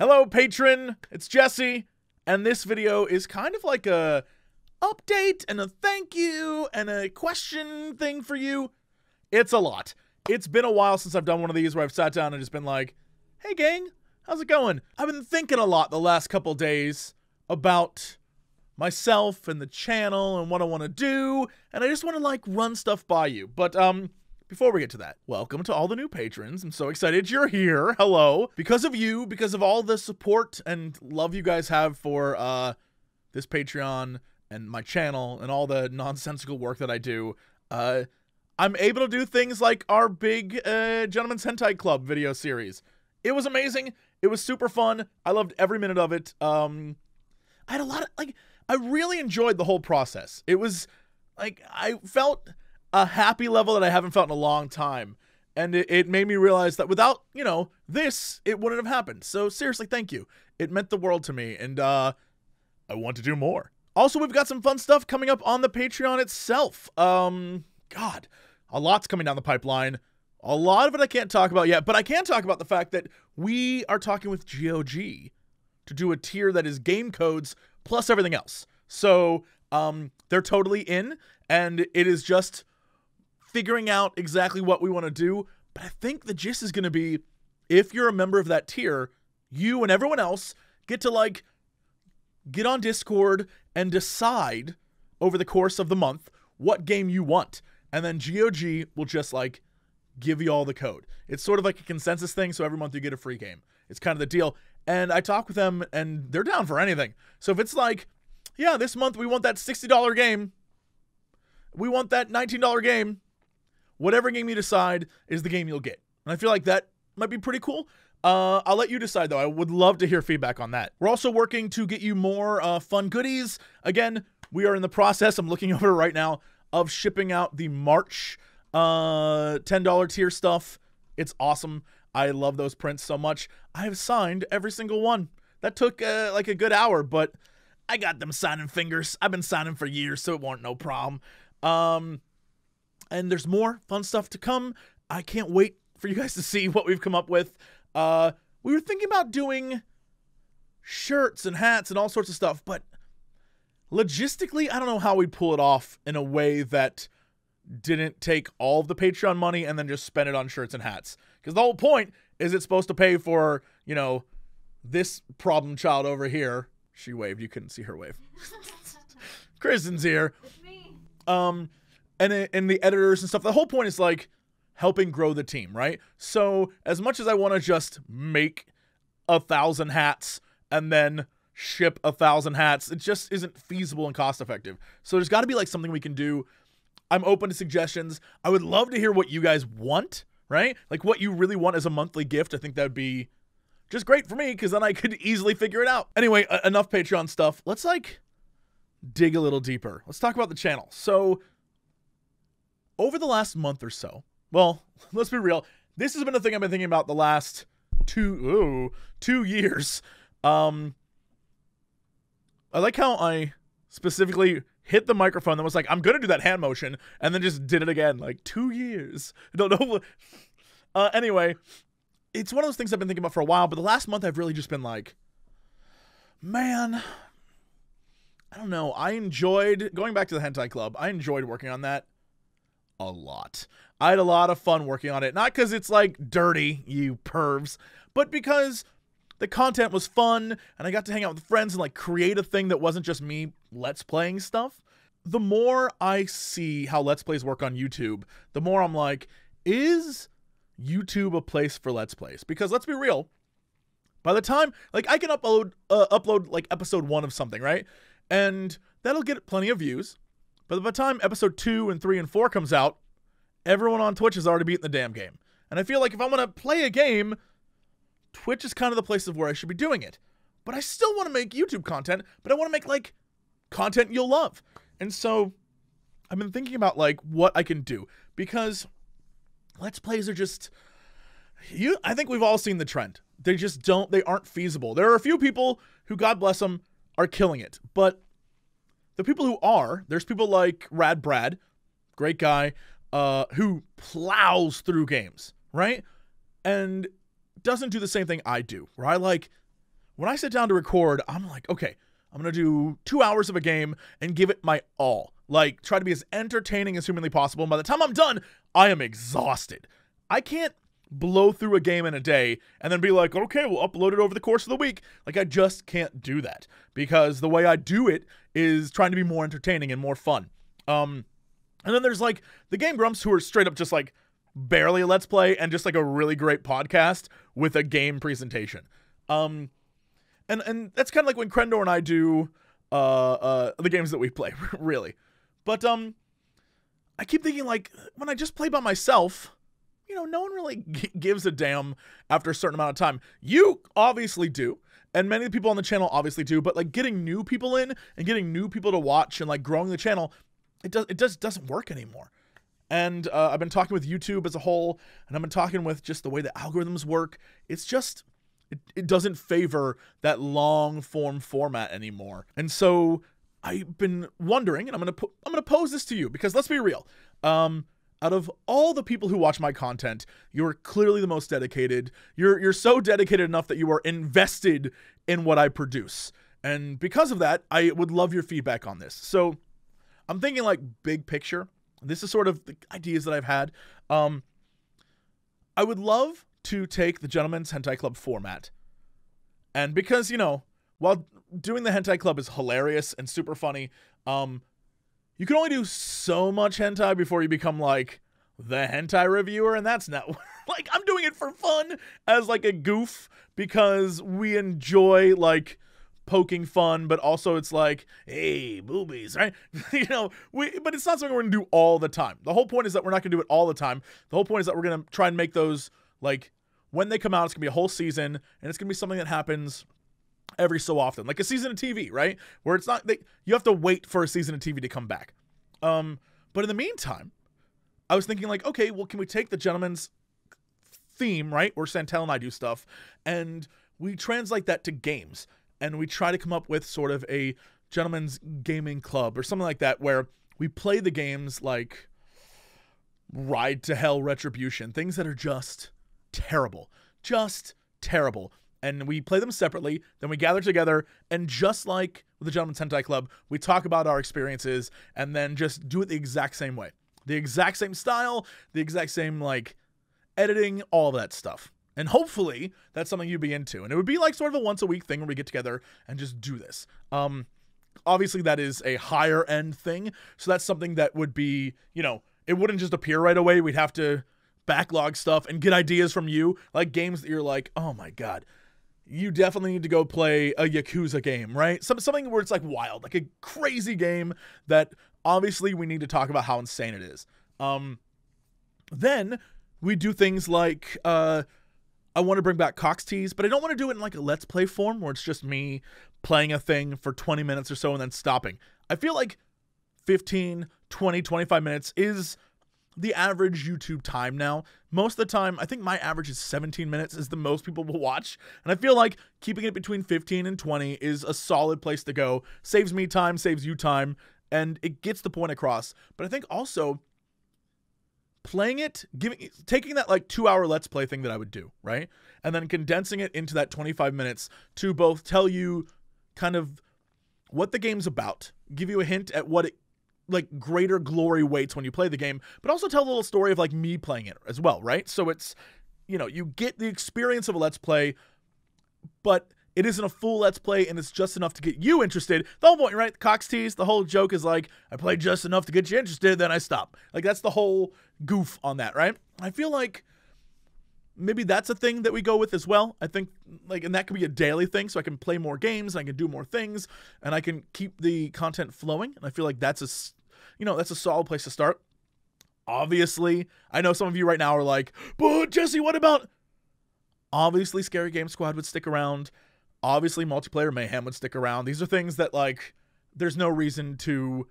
Hello, patron. It's Jesse, and this video is kind of like a update and a thank you and a question thing for you. It's a lot. It's been a while since I've done one of these where I've sat down and just been like, hey gang, how's it going? I've been thinking a lot the last couple days about myself and the channel and what I want to do, and I just want to like run stuff by you. But before we get to that, welcome to all the new patrons. I'm so excited you're here. Hello. Because of you, because of all the support and love you guys have for this Patreon and my channel and all the nonsensical work that I do, I'm able to do things like our big Gentleman's Hentai Club video series. It was amazing. It was super fun. I loved every minute of it. I had a lot of, I really enjoyed the whole process. It was, I felt a happy level that I haven't felt in a long time. And it made me realize that without, this, it wouldn't have happened. So seriously, thank you. It meant the world to me, and I want to do more. Also, we've got some fun stuff coming up on the Patreon itself. God, a lot's coming down the pipeline. A lot of it I can't talk about yet, but I can talk about the fact that we are talking with GOG to do a tier that is game codes plus everything else. So they're totally in, and it is just figuring out exactly what we want to do. But I think the gist is going to be, if you're a member of that tier, you and everyone else get to get on Discord and decide over the course of the month what game you want. And then GOG will just give you all the code. It's sort of like a consensus thing, so every month you get a free game. It's kind of the deal. And I talk with them, and they're down for anything. So if it's yeah, this month we want that $60 game, we want that $19 game, whatever game you decide is the game you'll get. And I feel like that might be pretty cool. I'll let you decide, though. I would love to hear feedback on that. We're also working to get you more fun goodies. Again, we are in the process, I'm looking over right now, of shipping out the March $10 tier stuff. It's awesome. I love those prints so much. I have signed every single one. That took a good hour, but I got them signing fingers. I've been signing for years, so it won't no problem. And there's more fun stuff to come. I can't wait for you guys to see what we've come up with. We were thinking about doing shirts and hats and all sorts of stuff, but logistically, I don't know how we'd pull it off in a way that didn't take all of the Patreon money and then just spend it on shirts and hats. Because the whole point is it's supposed to pay for, this problem child over here. She waved. You couldn't see her wave. Kristen's here. It's me. And the editors and stuff. The whole point is helping grow the team, right? So as much as I want to just make 1,000 hats and then ship 1,000 hats, it just isn't feasible and cost effective. So there's got to be something we can do. I'm open to suggestions. I would love to hear what you guys want, right? What you really want as a monthly gift. I think that would be just great for me, because then I could easily figure it out. Anyway, enough Patreon stuff. Let's dig a little deeper. Let's talk about the channel. So over the last month or so, well, let's be real. This has been a thing I've been thinking about the last 2 years. I like how I specifically hit the microphone that was I'm going to do that hand motion, and then just did it again. 2 years. I don't know. Anyway, it's one of those things I've been thinking about for a while, but the last month I've really just been man, I don't know. I enjoyed going back to the Hentai Club. I enjoyed working on that a lot. I had a lot of fun working on it. Not because it's dirty, you pervs, but because the content was fun, and I got to hang out with friends and create a thing that wasn't just me Let's Playing stuff. The more I see how Let's Plays work on YouTube, the more I'm is YouTube a place for Let's Plays? Because let's be real, by the time, I can upload episode 1 of something, right? And that'll get plenty of views. But by the time episode 2 and 3 and 4 comes out, everyone on Twitch has already beaten the damn game. And I feel if I want to play a game, Twitch is kind of the place of where I should be doing it. But I still want to make YouTube content, but I want to make content you'll love. And so I've been thinking about what I can do, because Let's Plays are just, I think we've all seen the trend. They aren't feasible. There are a few people who, God bless them, are killing it. But the people who are, there's people like Rad Brad, great guy, who plows through games, right? And doesn't do the same thing I do, where I when I sit down to record, I'm like, okay, I'm going to do 2 hours of a game and give it my all. Like, try to be as entertaining as humanly possible. And by the time I'm done, I am exhausted. I can't blow through a game in a day and then be like, okay, we'll upload it over the course of the week. Like, I just can't do that because the way I do it is trying to be more entertaining and more fun. And then there's like the Game Grumps who are straight up just like barely a Let's Play and just like a really great podcast with a game presentation. And that's kind of like when Crendor and I do the games that we play, really. But I keep thinking, like, when I just play by myself, you know, no one really gives a damn after a certain amount of time. You obviously do, and many people on the channel obviously do, but like getting new people in and getting new people to watch and like growing the channel, it just doesn't work anymore. And I've been talking with YouTube as a whole, and I've been talking with just the way the algorithms work. It's just, it doesn't favor that long form format anymore. And so I've been wondering, and I'm gonna pose this to you because let's be real. Out of all the people who watch my content, you're clearly the most dedicated. You're so dedicated enough that you are invested in what I produce. And because of that, I would love your feedback on this. So I'm thinking like big picture. This is sort of the ideas that I've had. I would love to take the Gentleman's Hentai Club format. And because, you know, while doing the Hentai Club is hilarious and super funny, you can only do so much hentai before you become like the hentai reviewer, and that's not like, I'm doing it for fun as like a goof because we enjoy like poking fun, but also it's like, hey, boobies, right? You know, but it's not something we're gonna do all the time. The whole point is that we're not gonna do it all the time. The whole point is that we're gonna try and make those, like, when they come out, it's gonna be a whole season, and it's gonna be something that happens every so often, like a season of TV, right? Where it's not that you have to wait for a season of TV to come back. But in the meantime, I was thinking like, okay, well, can we take the Gentleman's theme, right, where Santel and I do stuff, and we translate that to games, and we try to come up with sort of a Gentleman's Gaming Club or something like that, where we play the games like Ride to Hell Retribution, things that are just terrible, and we play them separately, then we gather together, and just like with the Gentleman's Hentai Club, we talk about our experiences, and then just do it the exact same way. The exact same style, the exact same, like, editing, all of that stuff. And hopefully, that's something you'd be into. And it would be like sort of a once-a-week thing where we get together and just do this. Obviously, that is a higher-end thing, so that's something that would be, you know, it wouldn't just appear right away. We'd have to backlog stuff and get ideas from you, like games that you're like, oh my god, you definitely need to go play a Yakuza game, right? Something where it's like wild, like a crazy game that obviously we need to talk about how insane it is. Then we do things like, I want to bring back Cox Tease, but I don't want to do it in like a Let's Play form where it's just me playing a thing for 20 minutes or so and then stopping. I feel like 15, 20, 25 minutes is the average YouTube time now. Most of the time, I think my average is 17 minutes is the most people will watch. And I feel like keeping it between 15 and 20 is a solid place to go. Saves me time, saves you time, and it gets the point across. But I think also playing it, taking that like 2-hour Let's Play thing that I would do, right? And then condensing it into that 25 minutes to both tell you kind of what the game's about, give you a hint at what it, like, greater glory waits when you play the game, but also tell a little story of like me playing it as well, right? So it's, you know, you get the experience of a Let's Play, but it isn't a full Let's Play, and it's just enough to get you interested. The whole point, right? Cox Tease, the whole joke is like, I played just enough to get you interested, then I stop. Like, that's the whole goof on that, right? I feel like maybe that's a thing that we go with as well. I think, like, and that could be a daily thing, so I can play more games, and I can do more things, and I can keep the content flowing, and I feel like that's a, you know, that's a solid place to start. Obviously, I know some of you right now are like, but Jesse, what about? Obviously, Scary Game Squad would stick around. Obviously, Multiplayer Mayhem would stick around. These are things that, like, there's no reason to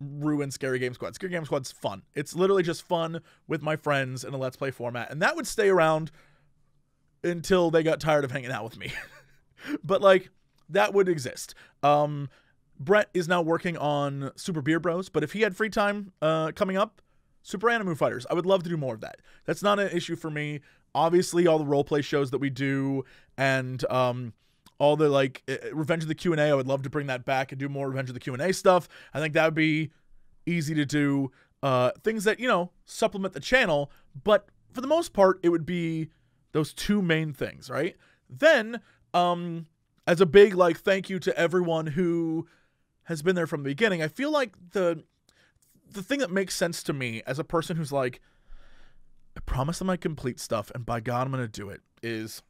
ruin Scary Game Squad. Scary Game Squad's fun. It's literally just fun with my friends in a Let's Play format, and that would stay around until they got tired of hanging out with me. But, like, that would exist. Brett is now working on Super Beer Bros, but if he had free time coming up, Super Anime Fighters, I would love to do more of that. That's not an issue for me. Obviously, all the roleplay shows that we do and all all the like Revenge of the Q&A. I would love to bring that back and do more Revenge of the Q&A stuff. I think that would be easy to do. Things that, you know, supplement the channel, but for the most part, it would be those two main things, right? Then, as a big like thank you to everyone who has been there from the beginning, I feel like the thing that makes sense to me as a person who's like, I promise them I complete stuff, and by God, I'm going to do it, is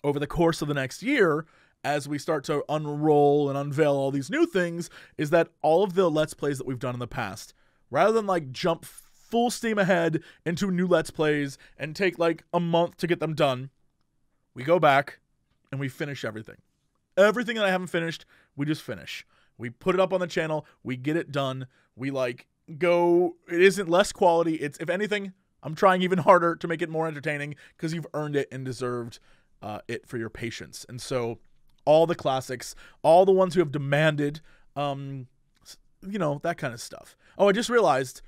over the course of the next year, as we start to unroll and unveil all these new things, is that all of the Let's Plays that we've done in the past, rather than like jump full steam ahead into new Let's Plays and take like a month to get them done, we go back and we finish everything. Everything that I haven't finished, we just finish. We put it up on the channel, we get it done, we like go, it isn't less quality, it's, if anything, I'm trying even harder to make it more entertaining because you've earned it and deserved it for your patience. And so all the classics, all the ones who have demanded, you know, that kind of stuff. Oh, I just realized,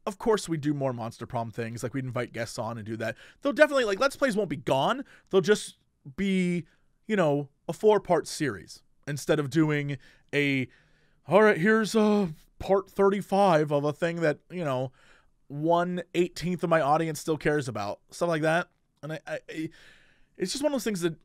of course we do more Monster Prom things, like we'd invite guests on and do that. They'll definitely, like, Let's Plays won't be gone, they'll just be, you know, a 4-part series instead of doing a, all right, here's part 35 of a thing that, you know, 1/18 of my audience still cares about, stuff like that. And I it's just one of those things that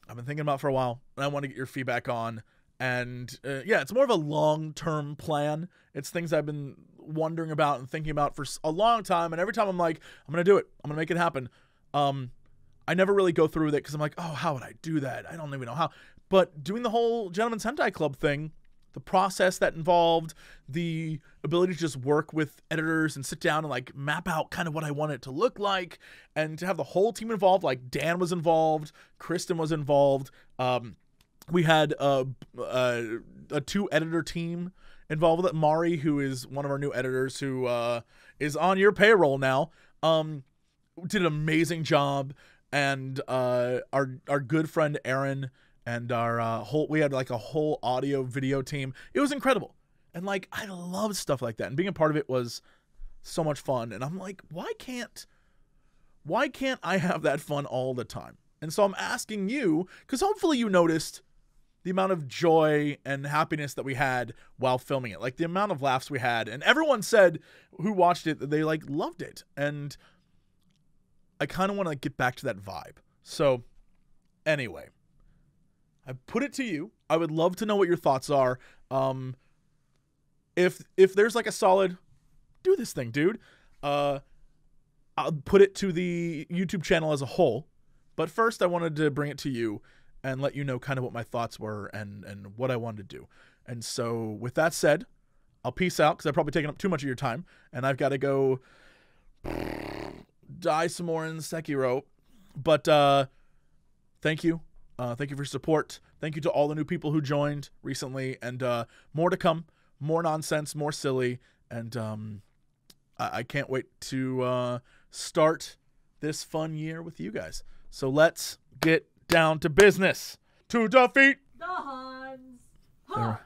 I've been thinking about for a while, and I want to get your feedback on. And yeah, it's more of a long-term plan. It's things I've been wondering about and thinking about for a long time, and every time I'm like, I'm gonna do it, I'm gonna make it happen. I never really go through with it because I'm like, oh, how would I do that? I don't even know how. But doing the whole Gentleman's Hentai Club thing, the process that involved, the ability to just work with editors and sit down and like map out kind of what I want it to look like, and to have the whole team involved, like Dan was involved, Kristen was involved. We had a 2-editor team involved with it. Mari, who is one of our new editors, who is on your payroll now, did an amazing job. And our good friend Aaron, and our we had like a whole audio video team. It was incredible. And like, I love stuff like that. And being a part of it was so much fun. And I'm like, why can't I have that fun all the time? And so I'm asking you, because hopefully you noticed the amount of joy and happiness that we had while filming it. Like the amount of laughs we had. And everyone said who watched it that they like loved it. And I kind of want to get back to that vibe. So anyway, I put it to you. I would love to know what your thoughts are. If there's like a solid, do this thing, dude. I'll put it to the YouTube channel as a whole. But first I wanted to bring it to you and let you know kind of what my thoughts were and what I wanted to do. And so with that said, I'll peace out because I've probably taken up too much of your time. And I've got to go die some more in Sekiro. But thank you. Thank you for your support. Thank you to all the new people who joined recently. And more to come. More nonsense. More silly. And I can't wait to start this fun year with you guys. So let's get down to business. To defeat the Huns. Huh.